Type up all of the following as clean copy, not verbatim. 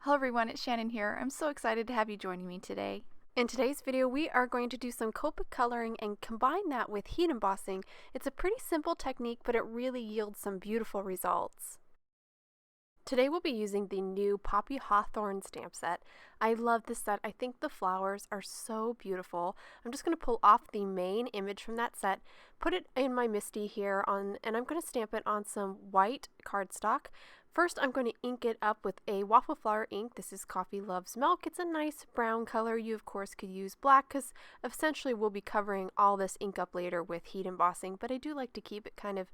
Hello everyone, it's Shannon here. I'm so excited to have you joining me today. In today's video, we are going to do some Copic coloring and combine that with heat embossing. It's a pretty simple technique, but it really yields some beautiful results. Today we'll be using the new Poppy Hawthrown Stamp Set. I love this set. I think the flowers are so beautiful. I'm just going to pull off the main image from that set, put it in my MISTI here, and I'm going to stamp it on some white cardstock. First, I'm going to ink it up with a Waffle Flower ink. This is Coffee Loves Milk. It's a nice brown color. You, of course, could use black because essentially we'll be covering all this ink up later with heat embossing, but I do like to keep it kind of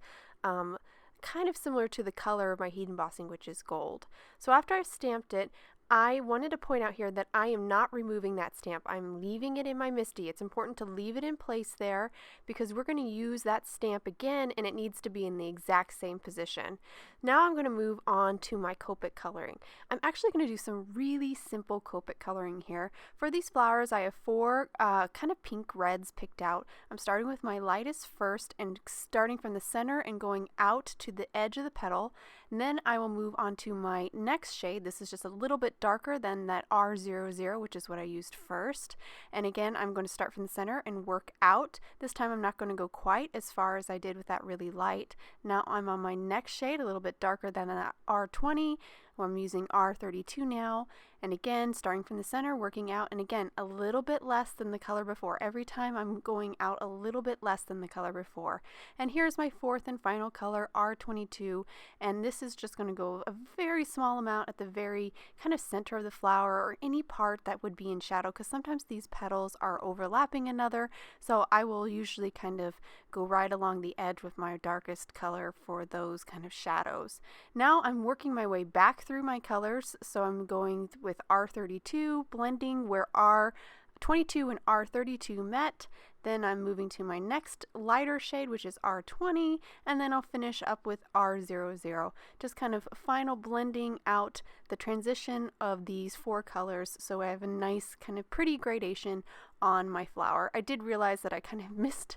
similar to the color of my heat embossing, which is gold. So after I've stamped it, I wanted to point out here that I am not removing that stamp. I'm leaving it in my MISTI. It's important to leave it in place there because we're going to use that stamp again and it needs to be in the exact same position. Now I'm going to move on to my Copic coloring. I'm actually going to do some really simple Copic coloring here. For these flowers, I have four kind of pink reds picked out. I'm starting with my lightest first and starting from the center and going out to the edge of the petal. And then I will move on to my next shade. This is just a little bit darker than that R00, which is what I used first. And again, I'm going to start from the center and work out. This time I'm not going to go quite as far as I did with that really light. Now I'm on my next shade, a little bit darker than that R20. I'm using R32 now, and again starting from the center, working out, and again a little bit less than the color before. Every time I'm going out a little bit less than the color before. And here's my fourth and final color, R22, and this is just going to go a very small amount at the very kind of center of the flower or any part that would be in shadow, because sometimes these petals are overlapping another, so I will usually kind of go right along the edge with my darkest color for those kind of shadows. Now I'm working my way back through my colors, so I'm going with R32, blending where R22 and R32 met. Then I'm moving to my next lighter shade, which is R20, and then I'll finish up with R00. Just kind of final blending out the transition of these four colors so I have a nice kind of pretty gradation on my flower. I did realize that I kind of missed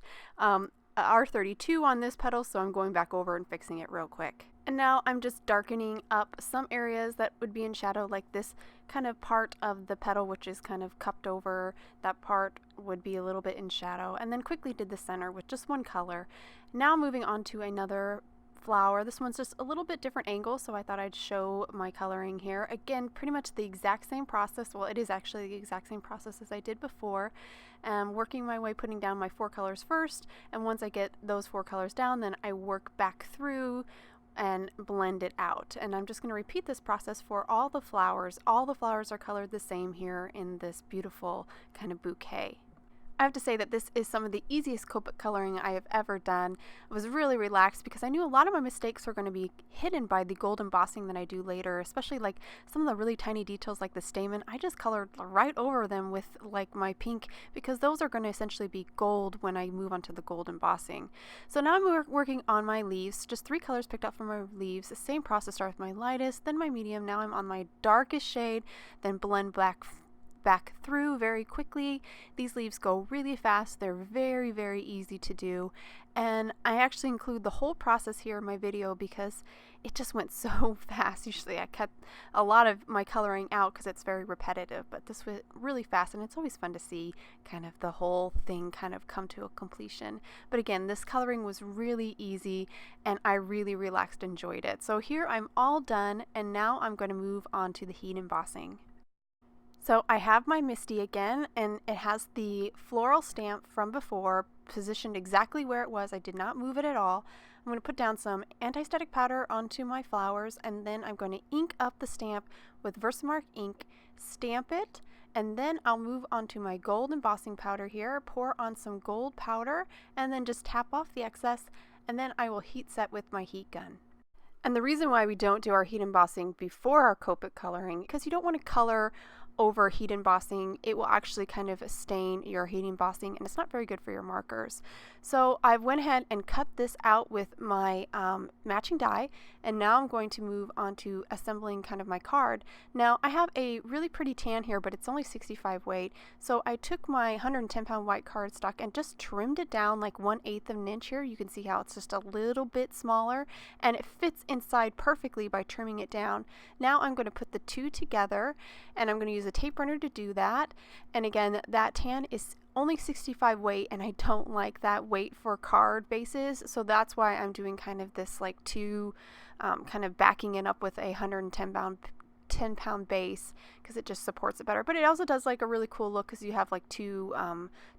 R32 on this petal, so I'm going back over and fixing it real quick. And now I'm just darkening up some areas that would be in shadow, like this kind of part of the petal which is kind of cupped over. That part would be a little bit in shadow, and then quickly did the center with just one color. Now moving on to another flower. This one's just a little bit different angle, so I thought I'd show my coloring here. Again, pretty much the exact same process. Well, it is actually the exact same process as I did before. Working my way, putting down my four colors first, and once I get those four colors down, then I work back through and blend it out. And I'm just going to repeat this process for all the flowers. All the flowers are colored the same here in this beautiful kind of bouquet. I have to say that this is some of the easiest Copic coloring I have ever done. I was really relaxed because I knew a lot of my mistakes were going to be hidden by the gold embossing that I do later, especially like some of the really tiny details like the stamen. I just colored right over them with like my pink because those are going to essentially be gold when I move on to the gold embossing. So now I'm working on my leaves, just three colors picked out from my leaves. The same process, start with my lightest, then my medium. Now I'm on my darkest shade, then blend back through very quickly. These leaves go really fast. They're very, very easy to do. And I actually include the whole process here in my video because it just went so fast. Usually I cut a lot of my coloring out because it's very repetitive, but this went really fast, and it's always fun to see kind of the whole thing kind of come to a completion. But again, this coloring was really easy and I really relaxed, enjoyed it. So here I'm all done, and now I'm going to move on to the heat embossing. So I have my MISTI again, and it has the floral stamp from before positioned exactly where it was. I did not move it at all. I'm going to put down some anti-static powder onto my flowers, and then I'm going to ink up the stamp with VersaMark ink, stamp it, and then I'll move on to my gold embossing powder here, pour on some gold powder, and then just tap off the excess, and then I will heat set with my heat gun. And the reason why we don't do our heat embossing before our Copic coloring, because you don't want to color over heat embossing, it will actually kind of stain your heat embossing, and it's not very good for your markers. So I went ahead and cut this out with my matching die, and now I'm going to move on to assembling kind of my card. Now I have a really pretty tan here, but it's only 65 weight, so I took my 110 pound white cardstock and just trimmed it down like 1/8 of an inch here. You can see how it's just a little bit smaller, and it fits inside perfectly by trimming it down. Now I'm going to put the two together, and I'm going to use a tape runner to do that. And again, that tan is only 65 weight, and I don't like that weight for card bases, so that's why I'm doing kind of this like two, kind of backing it up with a 10 pound base, because it just supports it better. But it also does like a really cool look, because you have like two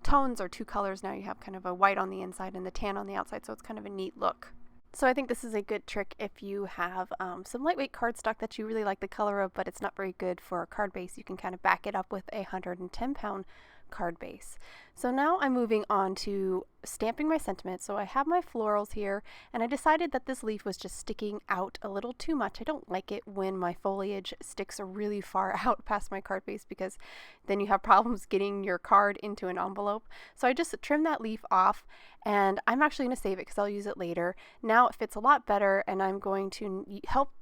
tones or two colors now. You have kind of a white on the inside and the tan on the outside, so it's kind of a neat look. So I think this is a good trick if you have some lightweight cardstock that you really like the color of, but it's not very good for a card base. You can kind of back it up with a 110 pound card base. So now I'm moving on to stamping my sentiment. So I have my florals here, and I decided that this leaf was just sticking out a little too much. I don't like it when my foliage sticks really far out past my card base, because then you have problems getting your card into an envelope. So I just trimmed that leaf off, and I'm actually going to save it because I'll use it later. Now it fits a lot better, and I'm going to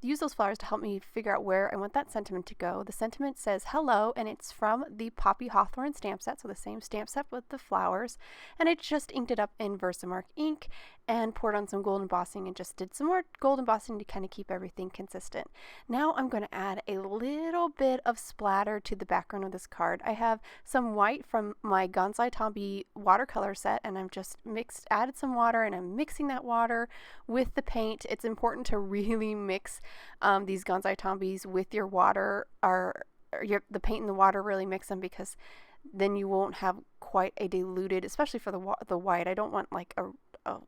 use those flowers to help me figure out where I want that sentiment to go. The sentiment says hello, and it's from the Poppy Hawthrown Stamp Set, so the same stamp set with the flowers, and I just inked it up in VersaMark ink and poured on some gold embossing and just did some more gold embossing to kind of keep everything consistent. Now I'm going to add a little bit of splatter to the background of this card. I have some white from my Gansai Tombi watercolor set, and I've just added some water, and I'm mixing that water with the paint. It's important to really mix these Gansai Tombis with your water, the paint and the water, really mix them, because then you won't have quite a diluted, especially for the white. I don't want like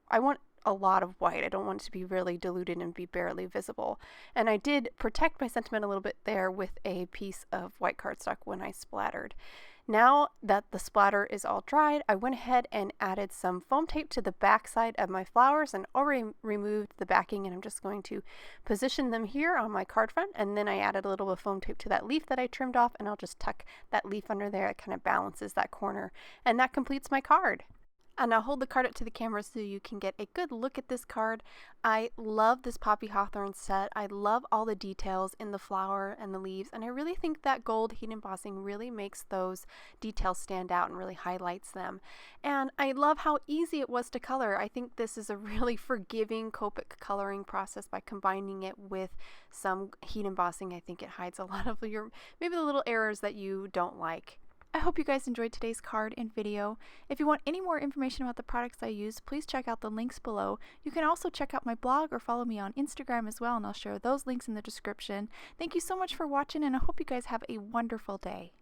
I want a lot of white. I don't want it to be really diluted and be barely visible. And I did protect my sentiment a little bit there with a piece of white cardstock when I splattered. Now that the splatter is all dried, I went ahead and added some foam tape to the back side of my flowers and already removed the backing, and I'm just going to position them here on my card front, and then I added a little bit of foam tape to that leaf that I trimmed off, and I'll just tuck that leaf under there. It kind of balances that corner, and that completes my card. And I'll hold the card up to the camera so you can get a good look at this card. I love this Poppy Hawthrown set. I love all the details in the flower and the leaves, and I really think that gold heat embossing really makes those details stand out and really highlights them. And I love how easy it was to color. I think this is a really forgiving Copic coloring process by combining it with some heat embossing. I think it hides a lot of maybe the little errors that you don't like. I hope you guys enjoyed today's card and video. If you want any more information about the products I use, please check out the links below. You can also check out my blog or follow me on Instagram as well, and I'll share those links in the description. Thank you so much for watching, and I hope you guys have a wonderful day.